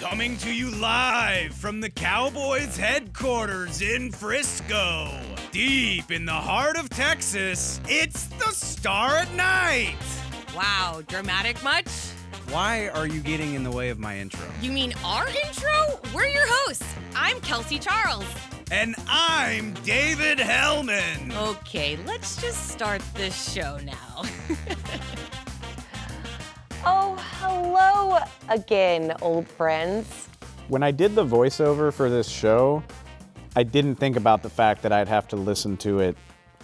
Coming to you live from the Cowboys headquarters in Frisco. Deep in the heart of Texas, it's the Star at Night. Wow, dramatic much? Why are you getting in the way of my intro? You mean our intro? We're your hosts. I'm Kelsey Charles. And I'm David Hellman. Okay, let's just start this show now. Oh, hello again, old friends. When I did the voiceover for this show, I didn't think about the fact that I'd have to listen to it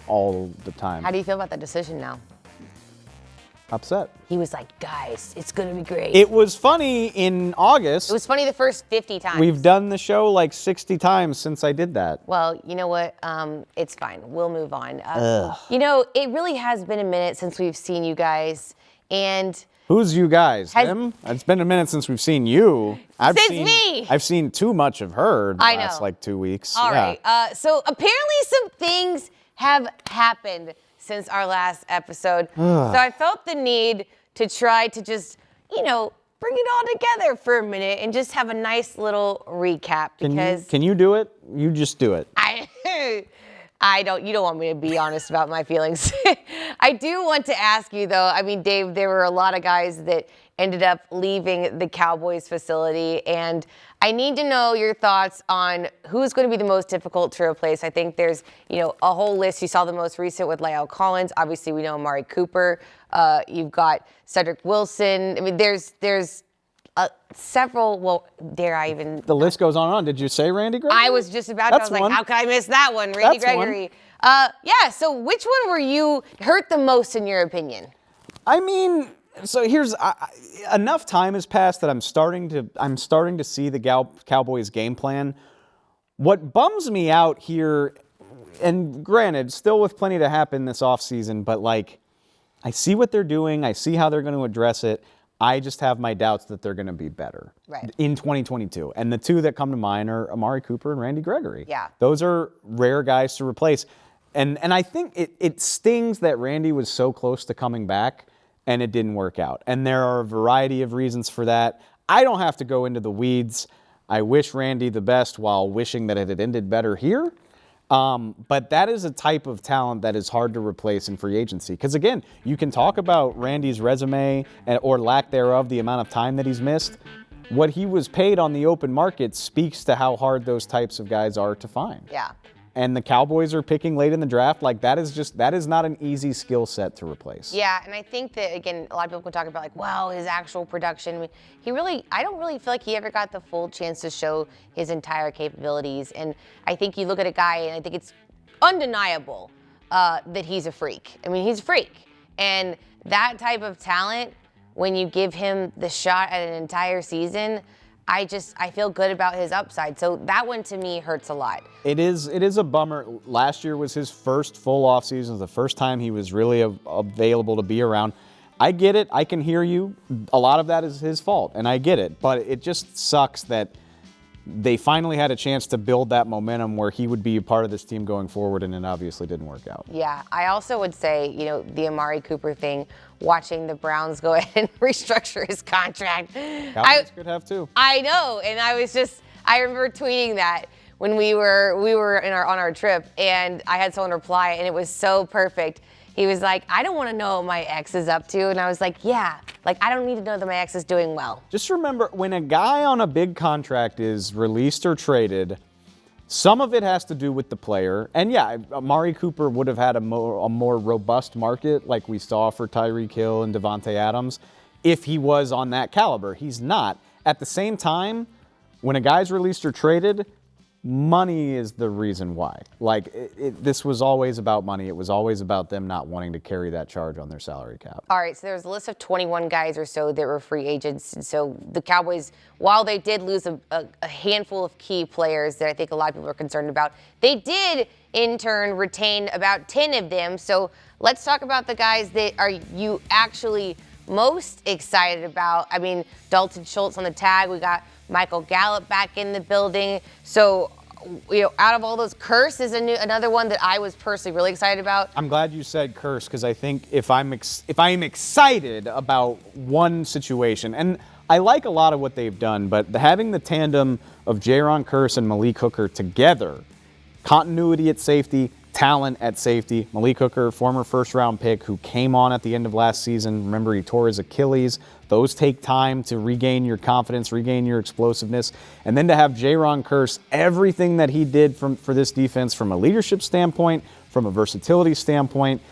all the time. How do you feel about that decision now? Upset. He was like, guys, it's gonna be great. It was funny in August. It was funny the first 50 times. We've done the show like 60 times since I did that. Well, you know what? It's fine. We'll move on. You know, it really has been a minute since we've seen you guys, and who's you guys? Him? It's been a minute since we've seen you. Me. I've seen too much of her the last like 2 weeks. All right. So apparently some things have happened since our last episode. So I felt the need to try to just, bring it all together for a minute and just have a nice little recap. Because Can you do it? You just do it. You don't want me to be honest about my feelings. I do want to ask you though, Dave, there were a lot of guys that ended up leaving the Cowboys facility, and I need to know your thoughts on who's going to be the most difficult to replace. I think there's, a whole list. You saw the most recent with La'el Collins. Obviously, we know Amari Cooper. You've got Cedric Wilson. There's several. Well, dare I even? The list goes on and on. Did you say Randy Gregory? I was just about to. I was like, how could I miss that one, Randy Gregory? Yeah. So, which one were you hurt the most in your opinion? So here's enough time has passed that I'm starting to see the Cowboys game plan. What bums me out here, and granted, still with plenty to happen this offseason, but I see what they're doing. I see how they're going to address it. I just have my doubts that they're going to be better in 2022. And the two that come to mind are Amari Cooper and Randy Gregory. Yeah. Those are rare guys to replace. And I think it stings that Randy was so close to coming back and it didn't work out. And there are a variety of reasons for that. I don't have to go into the weeds. I wish Randy the best while wishing that it had ended better here. But that is a type of talent that is hard to replace in free agency. Because again, you can talk about Randy's resume or lack thereof, the amount of time that he's missed. What he was paid on the open market speaks to how hard those types of guys are to find. Yeah. And the Cowboys are picking late in the draft. That is not an easy skill set to replace. Yeah, and I think that, again, a lot of people can talk about his actual production. I don't really feel like he ever got the full chance to show his entire capabilities. And I think you look at a guy, and I think it's undeniable that he's a freak. He's a freak. And that type of talent, when you give him the shot at an entire season, I feel good about his upside. So that one to me hurts a lot. It is a bummer. Last year was his first full offseason, the first time he was really available to be around. I get it. I can hear you. A lot of that is his fault, and I get it. But it just sucks that they finally had a chance to build that momentum where he would be a part of this team going forward, and it obviously didn't work out. Yeah, I also would say, the Amari Cooper thing, watching the Browns go ahead and restructure his contract. Cowboys could have too. I know, and I remember tweeting that when we were on our trip, and I had someone reply, and it was so perfect. He was like, I don't want to know what my ex is up to. And I was like, yeah, I don't need to know that my ex is doing well. Just remember, when a guy on a big contract is released or traded, some of it has to do with the player. And yeah, Amari Cooper would have had a more robust market like we saw for Tyreek Hill and Devontae Adams if he was on that caliber. He's not. At the same time, when a guy's released or traded, money is the reason why. This was always about money. It was always about them not wanting to carry that charge on their salary cap. All right, so there's a list of 21 guys or so that were free agents. And so the Cowboys, while they did lose a handful of key players that I think a lot of people are concerned about, they did in turn retain about 10 of them. So let's talk about the guys that are you actually most excited about. Dalton Schultz on the tag. We got Michael Gallup back in the building. So, out of all those, Curse is another one that I was personally really excited about. I'm glad you said Curse, because I think if I'm excited about one situation, and I like a lot of what they've done, but having the tandem of Jaron Kearse and Malik Hooker together, continuity at safety, talent at safety. Malik Hooker, former first-round pick who came on at the end of last season. Remember, he tore his Achilles. Those take time to regain your confidence, regain your explosiveness. And then to have Jaron Kearse, everything that he did for this defense from a leadership standpoint, from a versatility standpoint,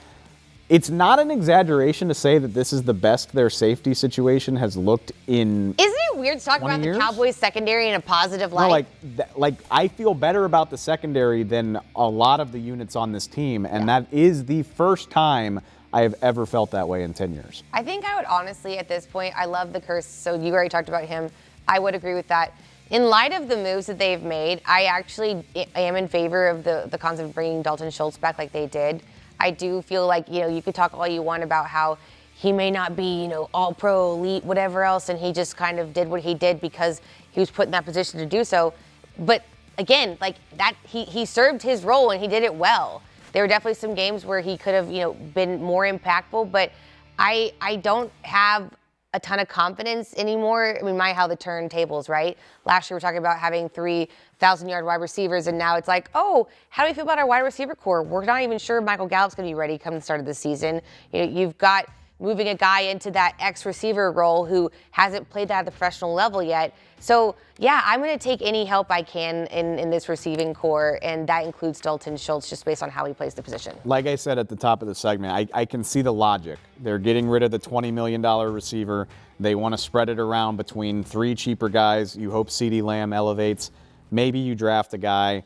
it's not an exaggeration to say that this is the best their safety situation has looked in. Isn't it weird to talk about years? the Cowboys secondary in a positive light? No, like I feel better about the secondary than a lot of the units on this team, and that is the first time I have ever felt that way in 10 years. I think I would honestly, at this point, I love the Kearse. So you already talked about him. I would agree with that. In light of the moves that they've made, I actually am in favor of the concept of bringing Dalton Schultz back like they did. I do feel like, you could talk all you want about how he may not be, all pro, elite, whatever else, and he just kind of did what he did because he was put in that position to do so. But again, like that, he served his role and he did it well. There were definitely some games where he could have, been more impactful, but I don't have a ton of confidence anymore. I mean, how the turntables, right? Last year we were talking about having 3,000-yard wide receivers, and now it's like, oh, how do we feel about our wide receiver core? We're not even sure Michael Gallup's going to be ready come the start of the season. You've got moving a guy into that ex-receiver role who hasn't played that at the professional level yet. So, yeah, I'm going to take any help I can in this receiving core, and that includes Dalton Schultz just based on how he plays the position. Like I said at the top of the segment, I can see the logic. They're getting rid of the $20 million receiver. They want to spread it around between 3 cheaper guys. You hope CeeDee Lamb elevates. Maybe you draft a guy.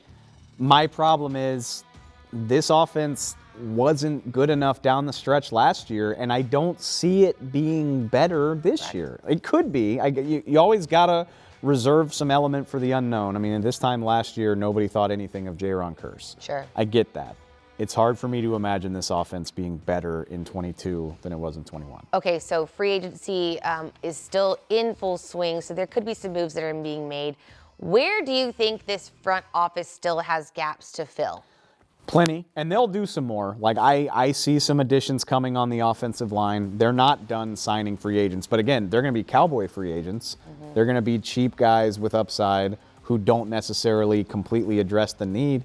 My problem is this offense wasn't good enough down the stretch last year, and I don't see it being better this year. It could be. You always got to reserve some element for the unknown. I mean, at this time last year, nobody thought anything of Jaron Kearse. Sure. I get that. It's hard for me to imagine this offense being better in 22 than it was in 21. Okay, so free agency is still in full swing, so there could be some moves that are being made. Where do you think this front office still has gaps to fill? Plenty, and they'll do some more. Like I see some additions coming on the offensive line. They're not done signing free agents, but again, they're going to be Cowboy free agents. Mm-hmm. They're going to be cheap guys with upside who don't necessarily completely address the need.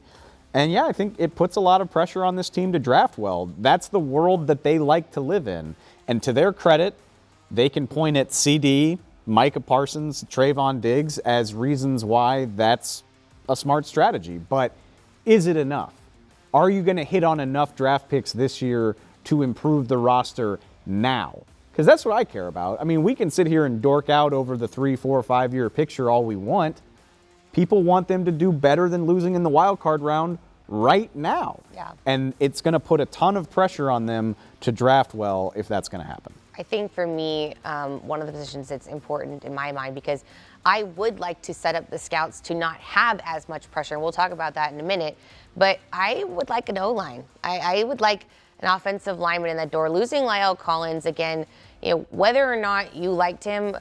And yeah, I think it puts a lot of pressure on this team to draft well. That's the world that they like to live in. And to their credit, they can point at CD, Micah Parsons, Trayvon Diggs as reasons why that's a smart strategy. But is it enough? Are you going to hit on enough draft picks this year to improve the roster now? Because that's what I care about. I mean, we can sit here and dork out over the 3, 4, 5 year picture all we want. People want them to do better than losing in the wild card round right now. Yeah. And it's going to put a ton of pressure on them to draft well if that's going to happen. I think for me, one of the positions that's important in my mind, because I would like to set up the scouts to not have as much pressure, and we'll talk about that in a minute, but I would like an O-line. I would like an offensive lineman in that door. Losing La'el Collins, again, whether or not you liked him,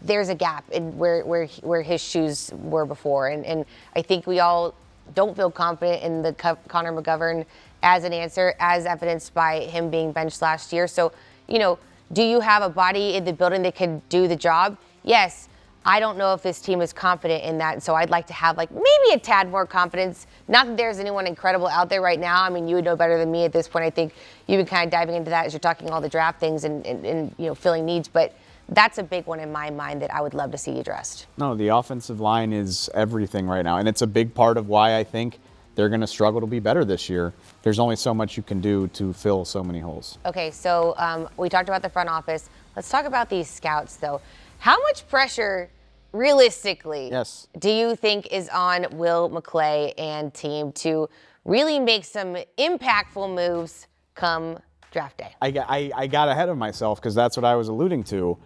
there's a gap in where his shoes were before. And I think we all don't feel confident in the Connor McGovern as an answer, as evidenced by him being benched last year. So, do you have a body in the building that can do the job? Yes. I don't know if this team is confident in that, so I'd like to have maybe a tad more confidence. Not that there's anyone incredible out there right now. I mean, you would know better than me at this point. I think you've been kind of diving into that as you're talking all the draft things and filling needs, but that's a big one in my mind that I would love to see addressed. No, the offensive line is everything right now, and it's a big part of why I think they're going to struggle to be better this year. There's only so much you can do to fill so many holes. Okay, so we talked about the front office. Let's talk about these scouts, though. How much pressure, realistically, do you think is on Will McClay and team to really make some impactful moves come draft day? I got ahead of myself because that's what I was alluding to.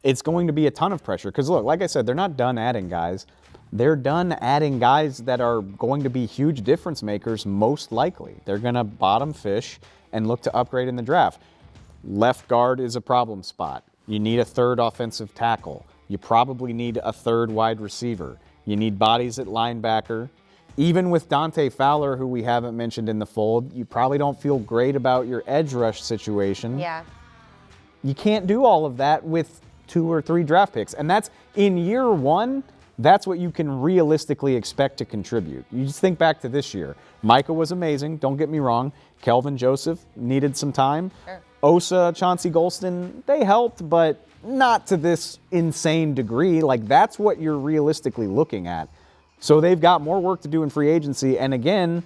It's going to be a ton of pressure because, look, like I said, they're not done adding guys. They're done adding guys that are going to be huge difference makers, most likely. They're going to bottom fish and look to upgrade in the draft. Left guard is a problem spot. You need a third offensive tackle. You probably need a third wide receiver. You need bodies at linebacker. Even with Dante Fowler, who we haven't mentioned in the fold, you probably don't feel great about your edge rush situation. Yeah. You can't do all of that with 2 or 3 draft picks. And that's in year 1, that's what you can realistically expect to contribute. You just think back to this year. Micah was amazing, don't get me wrong. Kelvin Joseph needed some time. Sure. Osa, Chauncey Golston, they helped, but not to this insane degree. Like, that's what you're realistically looking at. So they've got more work to do in free agency. And again,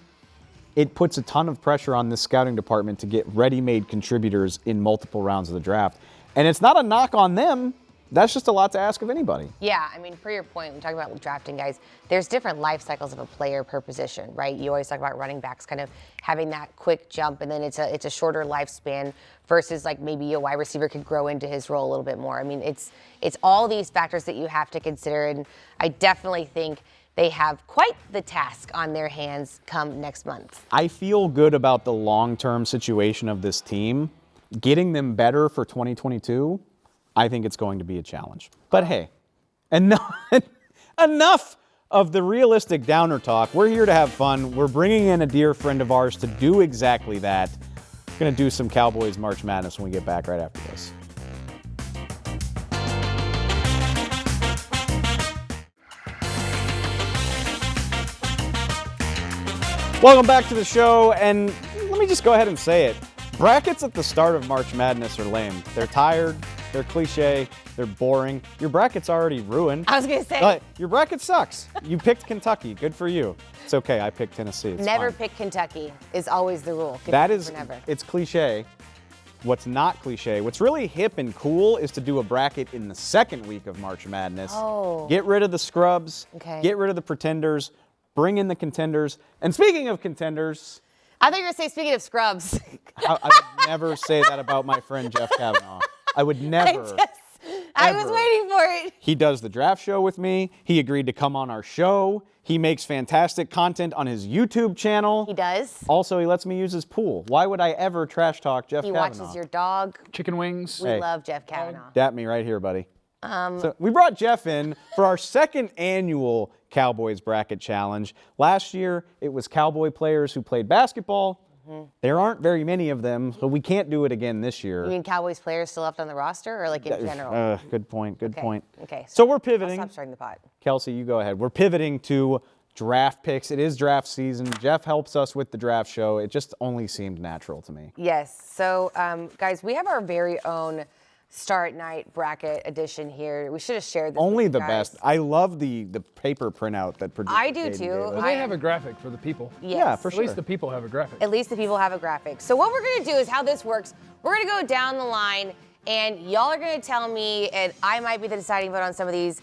it puts a ton of pressure on this scouting department to get ready-made contributors in multiple rounds of the draft. And it's not a knock on them. That's just a lot to ask of anybody. Yeah, I mean, for your point, when talking about drafting guys, there's different life cycles of a player per position, right? You always talk about running backs kind of having that quick jump, and then it's a shorter lifespan versus like maybe a wide receiver could grow into his role a little bit more. I mean, it's all these factors that you have to consider, and I definitely think they have quite the task on their hands come next month. I feel good about the long-term situation of this team. Getting them better for 2022, I think it's going to be a challenge. But hey, enough of the realistic downer talk. We're here to have fun. We're bringing in a dear friend of ours to do exactly that. We're going to do some Cowboys March Madness when we get back right after this. Welcome back to the show, and let me just go ahead and say it. Brackets at the start of March Madness are lame. They're tired, they're cliche, they're boring. Your bracket's already ruined. I was going to say. Your bracket sucks. You picked Kentucky. Good for you. It's okay. I picked Tennessee. It's never fine. pick Kentucky is always the rule. That is, never. It's cliche. What's not cliche, what's really hip and cool is to do a bracket in the second week of March Madness. Oh. Get rid of the scrubs. Okay. Get rid of the pretenders. Bring in the contenders. And speaking of contenders, I thought you were going to say, speaking of scrubs. I would never say that about my friend Jeff Cavanaugh. I would never. I was waiting for it. He does the draft show with me. He agreed to come on our show. He makes fantastic content on his YouTube channel. He does. Also, he lets me use his pool. Why would I ever trash talk Jeff Cavanaugh? He watches your dog. Chicken wings. We love Jeff Cavanaugh. Dap me right here, buddy. So we brought Jeff in for our second annual Cowboys Bracket Challenge. Last year, it was Cowboy players who played basketball. There aren't very many of them, so we can't do it again this year. You mean Cowboys players still left on the roster, or like in general? Good point, good point. Okay. So we're pivoting. I'll stop stirring the pot. Kelsey, you go ahead. We're pivoting to draft picks. It is draft season. Jeff helps us with the draft show. It just only seemed natural to me. Yes. So, guys, we have our very own Start Night bracket edition here. We should have shared this. Only with the you guys. best. I love the paper printout that producer I do Katie too. gave us. Well, they have a graphic for the people. Yes. Yeah, for sure. At least the people have a graphic. At least the people have a graphic. So what we're going to do is how this works. We're going to go down the line, and y'all are going to tell me, and I might be the deciding vote on some of these,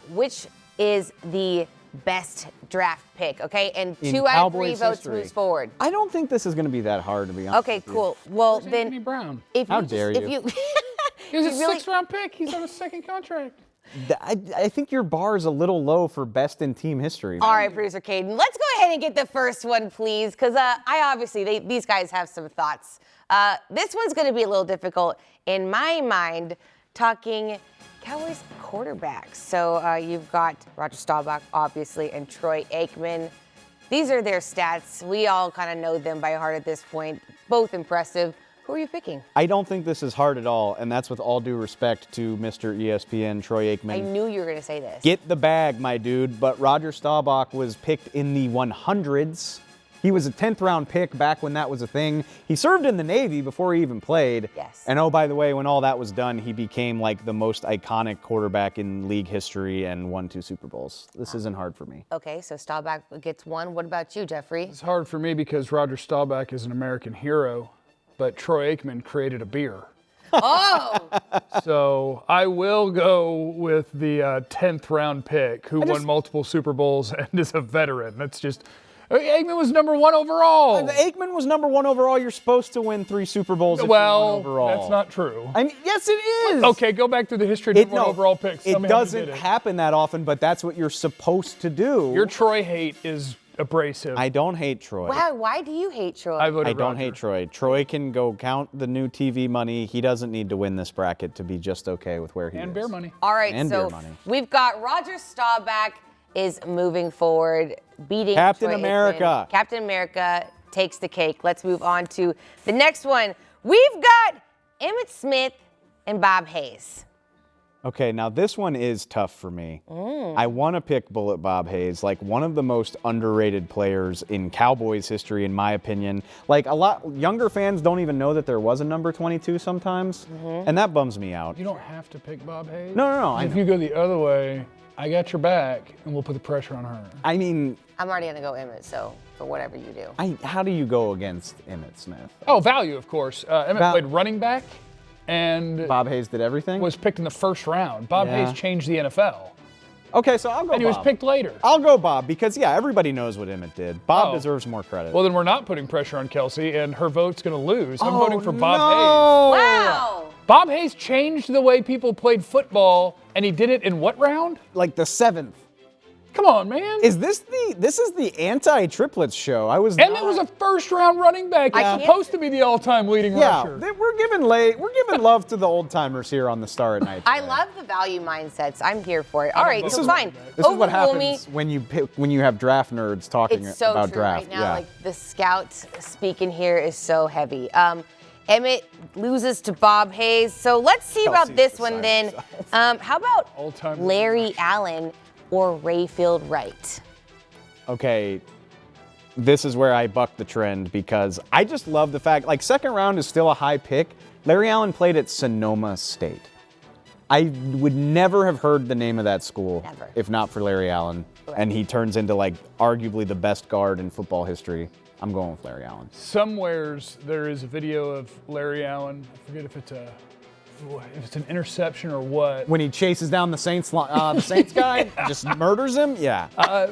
which is the best draft pick, okay? And In 2 out of 3 Cowboys votes history. moves forward. I don't think this is going to be that hard, to be honest. Okay, with you. cool. Well, Where's then, Anthony Brown? if How you dare just, you. If you He was a you really- 6th-round pick. He's on a second contract. I think your bar is a little low for best in team history. All right, producer Caden, let's go ahead and get the first one, please, because these guys have some thoughts. This one's going to be a little difficult in my mind, talking Cowboys quarterbacks. So you've got Roger Staubach, obviously, and Troy Aikman. These are their stats. We all kind of know them by heart at this point. Both impressive. Who are you picking? I don't think this is hard at all, and that's with all due respect to Mr. ESPN, Troy Aikman. I knew you were going to say this. Get the bag, my dude. But Roger Staubach was picked in the 100s. He was a 10th round pick back when that was a thing. He served in the Navy before he even played. Yes. And oh, by the way, when all that was done, he became like the most iconic quarterback in league history and won 2 Super Bowls. This isn't hard for me. Okay, so Staubach gets 1. What about you, Jeffrey? It's hard for me because Roger Staubach is an American hero, but Troy Aikman created a beer. Oh! So I will go with the 10th round pick who won multiple Super Bowls and is a veteran. That's just, Aikman was number 1 overall. Aikman was number 1 overall. You're supposed to win 3 Super Bowls if you won overall. That's not true. I mean, yes, it is. Okay, go back through the history of number 1 overall picks. Tell It me how he doesn't did it. happen that often, but that's what you're supposed to do. Your Troy hate is abrasive. I don't hate Troy. Wow, why do you hate Troy? I voted I don't Roger. hate Troy. Troy can go count the new TV money. He doesn't need to win this bracket to be just okay with where he And is. bear money. All right, And so beer money. we've got Roger Staubach is moving forward, beating Captain Troy America. Aikman. Captain America takes the cake. Let's move on to the next one. We've got Emmitt Smith and Bob Hayes. Okay, now this one is tough for me. I want to pick Bullet Bob Hayes, like one of the most underrated players in Cowboys history, in my opinion. Like a lot younger fans don't even know that there was a number 22 sometimes, and that bums me out. You don't have to pick Bob Hayes. No. If you go the other way, I got your back, and we'll put the pressure on her. I mean, I'm already gonna go Emmett, so for whatever you do. how do you go against Emmitt Smith? Oh, value, of course. Emmett played running back, and Bob Hayes did everything? was picked in the first round. Bob Yeah. Hayes changed the NFL, Okay, so I'll go and he was Bob. picked later. I'll go Bob because, yeah, everybody knows what Emmett did. Bob Oh. deserves more credit. Well, then we're not putting pressure on Kelsey, and her vote's going to lose. I'm voting for Bob no. Wow. Hayes. Bob Hayes changed the way people played football, and he did it in what round? Like the 7th. Come on, man. Is this the anti-triplets show? I was Emmett was a first-round running back. He's can't- supposed to be the all-time leading Yeah, rusher. we're giving love to the old timers here on the Star at Night. I love the value mindsets. I'm here for it. All right, This so is- fine. This is what Overrule me. happens when you have draft nerds talking It's so about true draft. right now. Yeah. Like the scout speaking here is so heavy. Emmett loses to Bob Hayes. So let's see about Kelsey's this one beside then. How about All-time Larry Allen or Rayfield Wright? Okay, this is where I buck the trend because I just love the fact, like, second round is still a high pick. Larry Allen played at Sonoma State. I would never have heard the name of that school Never. if not for Larry Allen. Correct. And he turns into, like, arguably the best guard in football history. I'm going with Larry Allen. Somewheres there is a video of Larry Allen. I forget if it's an interception or what. When he chases down the Saints guy, just murders him, yeah.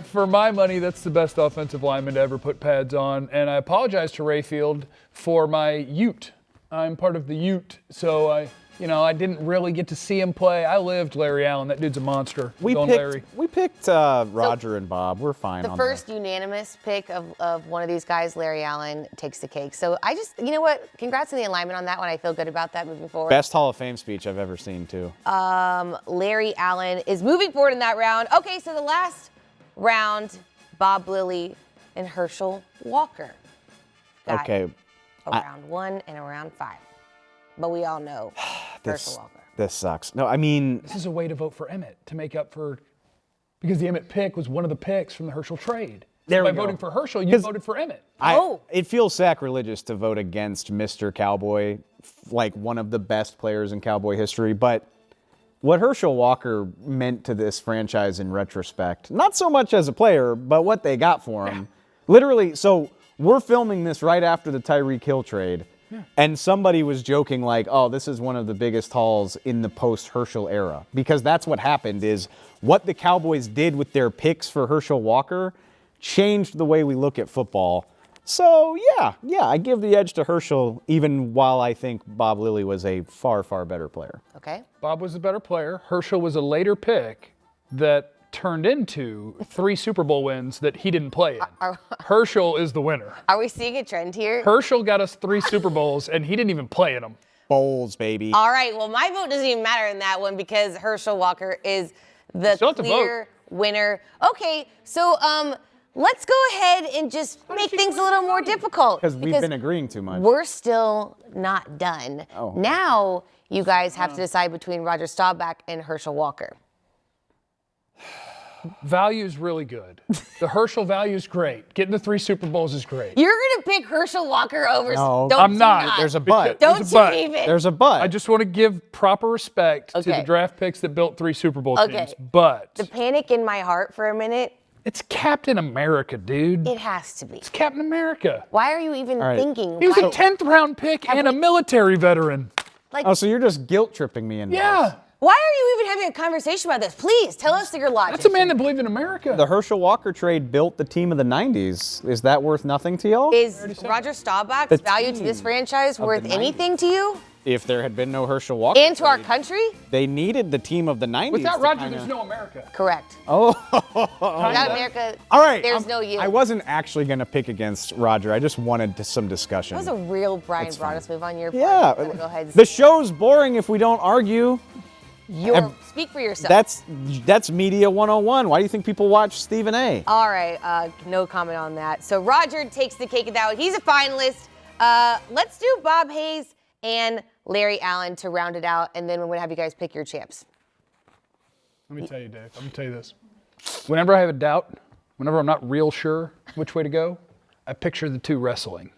For my money, that's the best offensive lineman to ever put pads on. And I apologize to Rayfield for my Ute. I'm part of the Ute, so I didn't really get to see him play. I lived Larry Allen. That dude's a monster. We Larry. picked Roger and Bob. We're fine The on first that. unanimous pick of one of these guys, Larry Allen, takes the cake. So you know what? Congrats on the alignment on that one. I feel good about that moving forward. Best Hall of Fame speech I've ever seen, too. Larry Allen is moving forward in that round. Okay, so the last round, Bob Lilly and Herschel Walker. Got Okay. a round 1 and a round 5. But we all know Herschel Walker. This sucks. No, I mean, This is a way to vote for Emmett to make up for, because the Emmett pick was one of the picks from the Herschel trade. There By we go. voting for Herschel, you voted for Emmett. it feels sacrilegious to vote against Mr. Cowboy, like one of the best players in Cowboy history. But what Herschel Walker meant to this franchise in retrospect, not so much as a player, but what they got for him. Literally, so we're filming this right after the Tyreek Hill trade. And somebody was joking like, oh, this is one of the biggest hauls in the post-Herschel era. Because that's what happened is what the Cowboys did with their picks for Herschel Walker changed the way we look at football. So, yeah, I give the edge to Herschel, even while I think Bob Lilly was a far, far better player. Okay. Bob was a better player. Herschel was a later pick that turned into 3 Super Bowl wins that he didn't play in. Herschel is the winner. Are we seeing a trend here? Herschel got us 3 Super Bowls, and he didn't even play in them. Bowls, baby. All right, well, my vote doesn't even matter in that one because Herschel Walker is the still have to clear winner. Okay, so let's go ahead and just make things a little more difficult. Because we've been agreeing too much. We're still not done. Oh. Now you guys have to decide between Roger Staubach and Herschel Walker. Value is really good. The Herschel value is great. Getting the 3 Super Bowls is great. You're gonna pick Herschel Walker over. No, don't I'm you not. There's a but. Don't There's a you but. even? There's a but. I just want to give proper respect to Okay. the draft picks that built 3 Super Bowl Okay. teams. But The panic in my heart for a minute. it's Captain America, dude. It has to be. It's Captain America. Why are you even right. thinking? He was Why- a 10th round pick and a military veteran. like, Oh, so you're just guilt tripping me into Yeah. this. why are you even having a conversation about this? Please tell us your logic. That's a man that believed in America. The Herschel Walker trade built the team of the 90s. Is that worth nothing to y'all? Is Roger Staubach's The value to this team franchise of worth the anything to you If there had been no Herschel Walker and to our trade, country? they needed the team of the 90s. Without to Roger, kinda- there's no America. Correct. Oh, Without America, all right. there's no you. I wasn't actually going to pick against Roger. I just wanted some discussion. That was a real Brian It's Broaddus move on your part. yeah. I'm gonna go ahead and The show's boring if we don't argue. speak for yourself. That's media 101. Why do you think people watch Stephen A? All right, no comment on that. So Roger takes the cake of that one. He's a finalist. Let's do Bob Hayes and Larry Allen to round it out, and then we're gonna have you guys pick your champs. Let me tell you, Dave. I'm going to tell you this. Whenever I have a doubt, whenever I'm not real sure which way to go, I picture the two wrestling.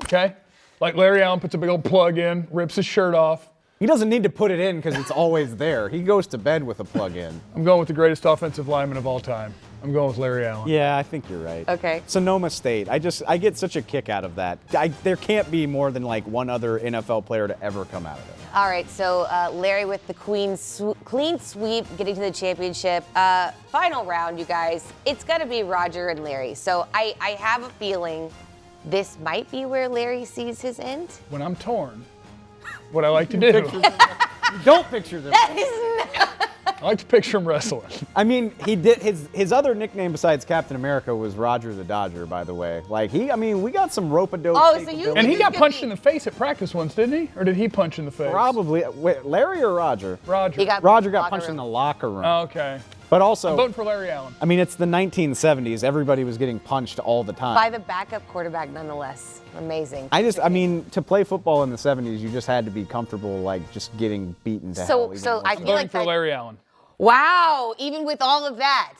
Okay? Like Larry Allen puts a big old plug in, rips his shirt off. He doesn't need to put it in because it's always there. He goes to bed with a plug in. I'm going with the greatest offensive lineman of all time. I'm going with Larry Allen. Yeah, I think you're right. Okay. Sonoma State. I get such a kick out of that. There can't be more than like one other NFL player to ever come out of it. All right, so Larry with the clean sweep, getting to the championship. Final round, you guys. It's going to be Roger and Larry. So I have a feeling this might be where Larry sees his end. When I'm torn, what I like to do, Don't picture this. That is not. I like to picture him wrestling. I mean, he did his other nickname besides Captain America was Roger the Dodger, by the way. Like we got some rope-a-dope. Oh, so you And he got punched in the face at practice once, didn't he? Or did he punch in the face? Probably. Wait, Larry or Roger? Roger. Roger got punched in the locker room. Oh, okay. But also, I'm voting for Larry Allen. I mean, it's the 1970s. Everybody was getting punched all the time. By the backup quarterback, nonetheless. Amazing. I mean, to play football in the 70s, you just had to be comfortable, like, just getting beaten to hell. So I I'm feel voting like for Larry Allen Wow, even with all of that.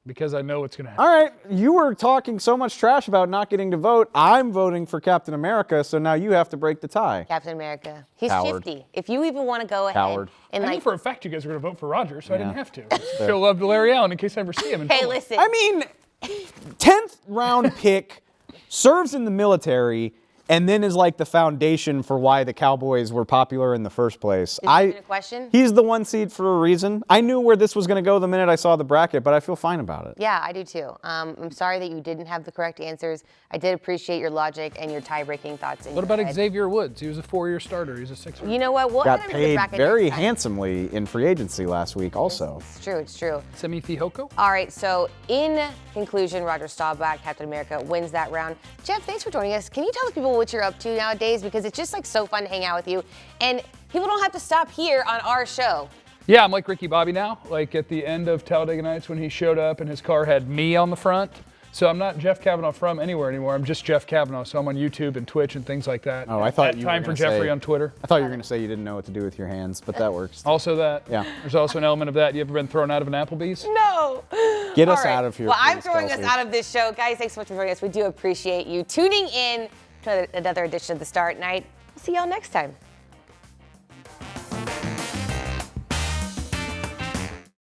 because I know what's going to happen. All right, you were talking so much trash about not getting to vote. I'm voting for Captain America, so now you have to break the tie. Captain America. He's Coward. shifty. If you even want to go ahead Coward. and I knew like, for a fact you guys were going to vote for Roger, so I didn't Yeah. have to. Show love to Larry Allen in case I ever see him. In hey, public. listen. I mean, 10th round pick, serves in the military, and then is like the foundation for why the Cowboys were popular in the first place. Is that even a question? He's the 1 seed for a reason. I knew where this was going to go the minute I saw the bracket, but I feel fine about it. Yeah, I do too. I'm sorry that you didn't have the correct answers. I did appreciate your logic and your tie-breaking thoughts. What about Xavier Woods? He was a 4-year starter. He's a 6-year. You know what? We'll Got add him to the paid bracket very next time. handsomely in free agency last week also. It's true. It's true. Semi Fihoko? All right, so in conclusion, Roger Staubach, Captain America, wins that round. Jeff, thanks for joining us. Can you tell the people what you're up to nowadays? Because it's just like so fun to hang out with you. And people don't have to stop here on our show. Yeah, I'm like Ricky Bobby now. Like at the end of Talladega Nights when he showed up and his car had me on the front. So I'm not Jeff Cavanaugh from anywhere anymore. I'm just Jeff Cavanaugh. So I'm on YouTube and Twitch and things like that. Oh, I thought At you were time for gonna Jeffrey say- on Twitter. I thought you were going to say you didn't know what to do with your hands, but that works. Also that. Yeah. There's also an element of that. You ever been thrown out of an Applebee's? No. Get us All right. out of here. Well, I'm please, throwing Kelsey. us out of this show. Guys, thanks so much for joining us. We do appreciate you tuning in to another edition of The Star at Night. We'll see y'all next time.